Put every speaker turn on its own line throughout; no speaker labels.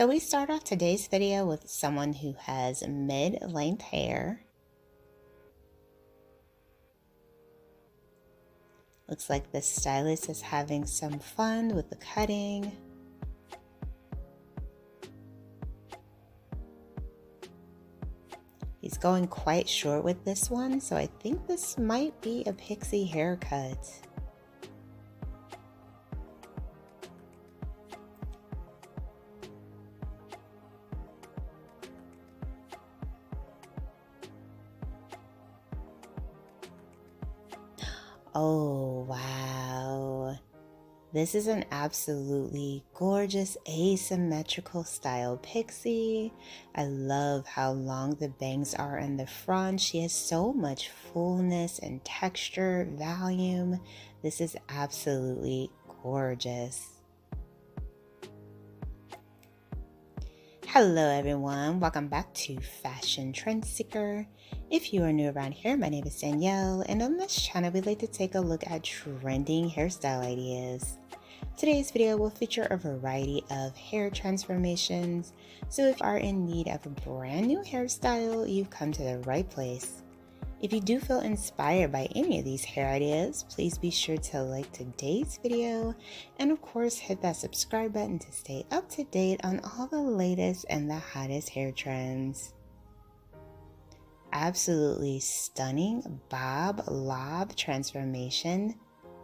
So we start off today's video with someone who has mid-length hair. Looks like the stylist is having some fun with the cutting. He's going quite short with this one, so I think this might be a pixie haircut. Oh, wow. This is an absolutely gorgeous asymmetrical style pixie. I love how long the bangs are in the front. She has so much fullness and texture, volume. This is absolutely gorgeous. Hello everyone, welcome back to Fashion Trend Seeker. If you are new around here, my name is Danielle, and on this channel we like to take a look at trending hairstyle ideas. Today's video will feature a variety of hair transformations, so if you are in need of a brand new hairstyle, you've come to the right place. If you do feel inspired by any of these hair ideas, please be sure to like today's video and of course hit that subscribe button to stay up to date on all the latest and the hottest hair trends. Absolutely stunning bob lob transformation.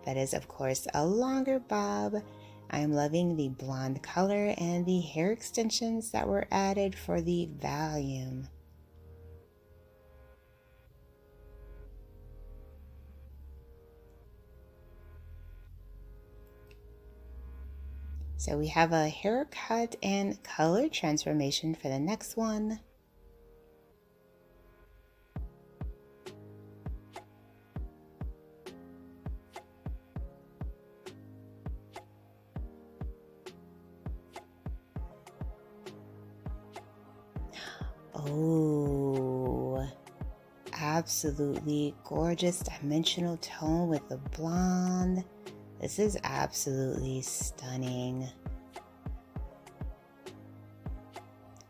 That is of course a longer bob. I am loving the blonde color and the hair extensions that were added for the volume. So we have a haircut and color transformation for the next one. Oh, absolutely gorgeous dimensional tone with the blonde. This is absolutely stunning.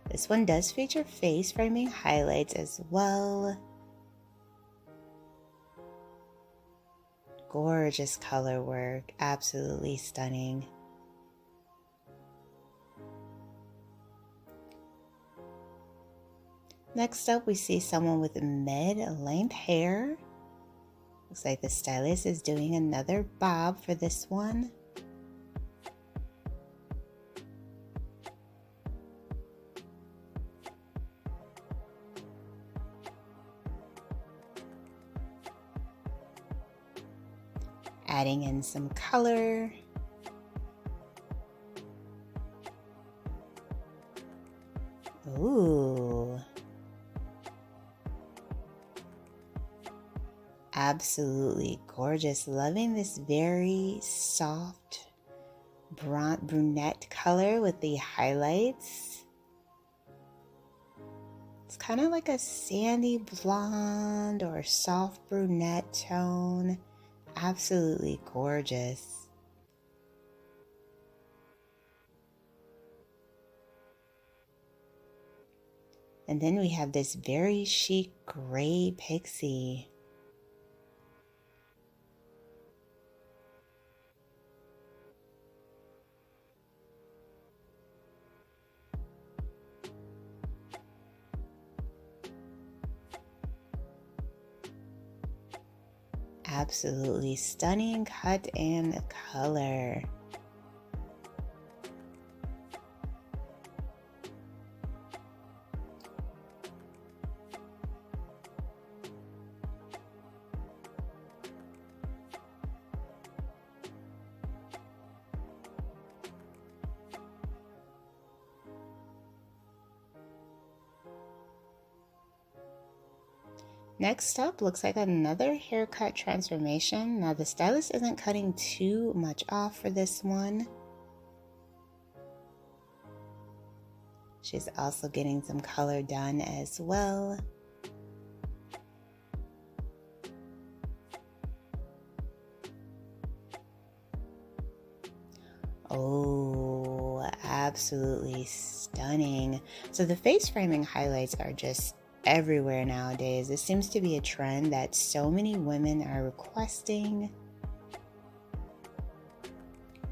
This one does feature face framing highlights as well. Gorgeous color work, absolutely stunning. Next up, we see someone with mid-length hair. Looks like the stylist is doing another bob for this one. Adding in some color. Ooh. Absolutely gorgeous. Loving this very soft brunette color with the highlights. It's kind of like a sandy blonde or soft brunette tone. Absolutely gorgeous. And then we have this very chic gray pixie. Absolutely stunning cut and color. Next up, looks like another haircut transformation. Now the stylist isn't cutting too much off for this one. She's also getting some color done as well. Oh, absolutely absolutely stunning. So the face framing highlights are just everywhere nowadays. This seems to be a trend that so many women are requesting.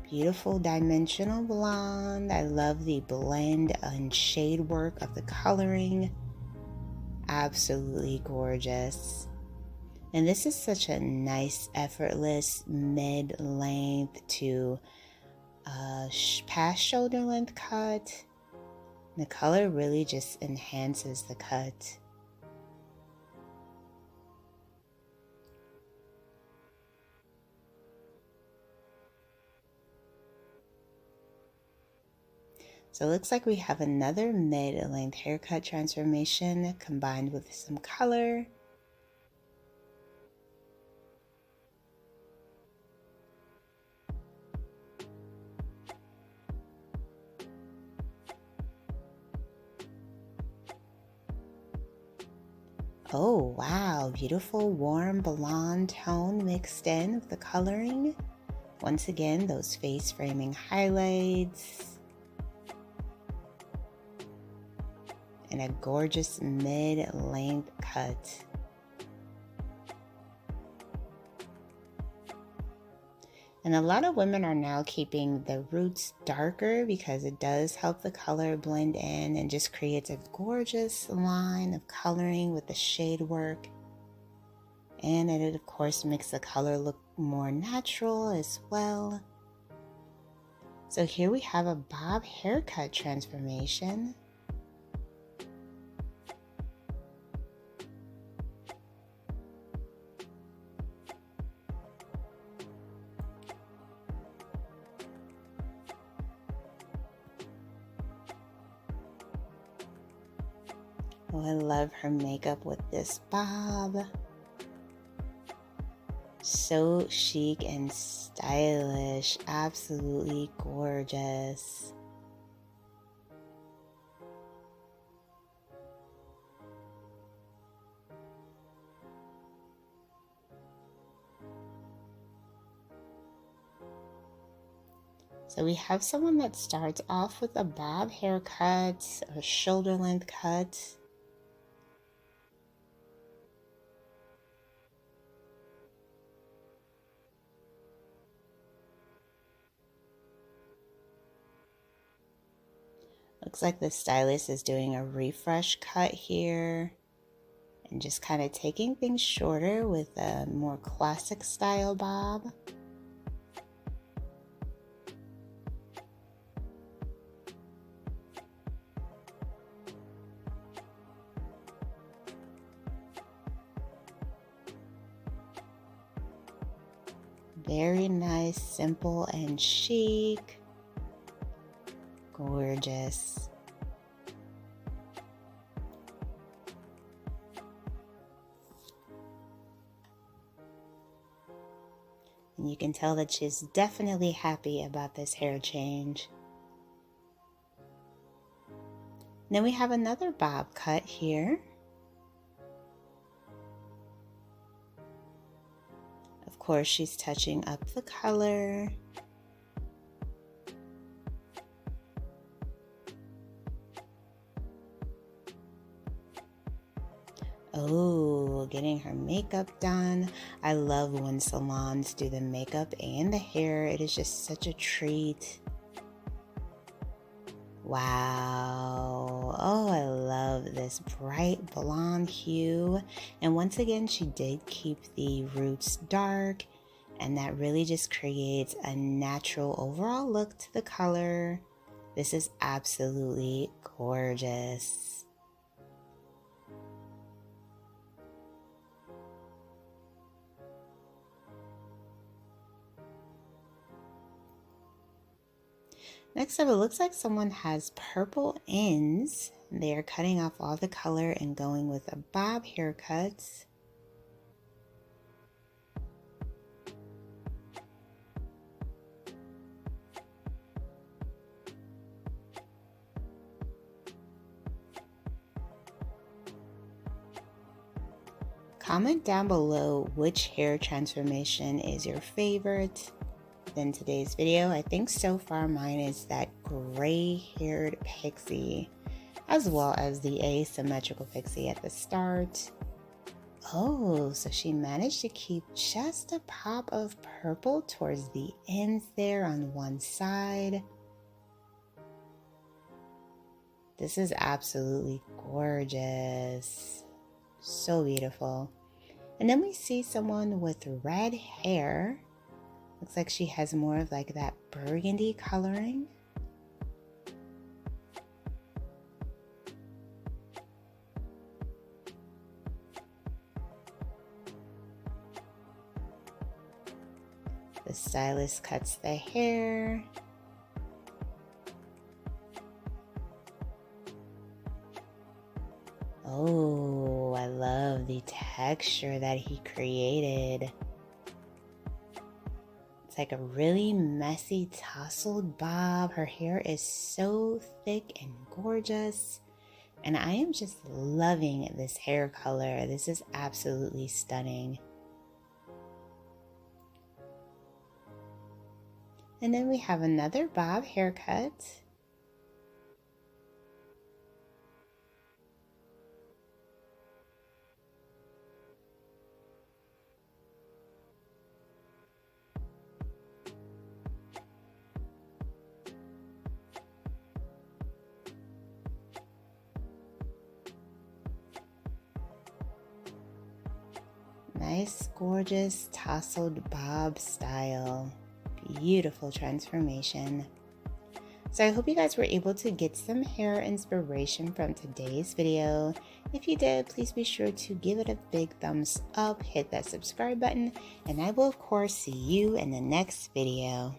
Beautiful dimensional blonde. I love the blend and shade work of the coloring. Absolutely gorgeous. And this is such a nice, effortless mid-length to past shoulder length cut. The color really just enhances the cut. So it looks like we have another mid-length haircut transformation combined with some color. Oh wow, beautiful warm blonde tone mixed in with the coloring. Once again, those face framing highlights. And a gorgeous mid-length cut. And a lot of women are now keeping the roots darker because it does help the color blend in and just creates a gorgeous line of coloring with the shade work. And it of course makes the color look more natural as well. So here we have a bob haircut transformation. Oh, I love her makeup with this bob. So chic and stylish, absolutely gorgeous. So we have someone that starts off with a bob haircut, a shoulder length cut. Looks like the stylist is doing a refresh cut here and just kind of taking things shorter with a more classic style bob. Very nice, simple and chic. Gorgeous. And you can tell that she's definitely happy about this hair change. Then we have another bob cut here. Of course, she's touching up the color. Oh, getting her makeup done. I love when salons do the makeup and the hair. It is just such a treat. Wow. Oh, I love this bright blonde hue. And once again, she did keep the roots dark, and that really just creates a natural overall look to the color. This is absolutely gorgeous. Next up, it looks like someone has purple ends. They are cutting off all the color and going with a bob haircut. Comment down below which hair transformation is your favorite in today's video. I think so far mine is that gray-haired pixie, as well as the asymmetrical pixie at the start. Oh, so she managed to keep just a pop of purple towards the ends there on one side. This is absolutely gorgeous. So beautiful. And then we see someone with red hair. Looks like she has more of like that burgundy coloring. The stylist cuts the hair. Oh, I love the texture that he created. It's like a really messy tousled bob. Her hair is so thick and gorgeous. And I am just loving this hair color. This is absolutely stunning. And then we have another bob haircut. Nice, gorgeous, tousled bob style. Beautiful transformation. So I hope you guys were able to get some hair inspiration from today's video. If you did, please be sure to give it a big thumbs up, hit that subscribe button, and I will of course see you in the next video.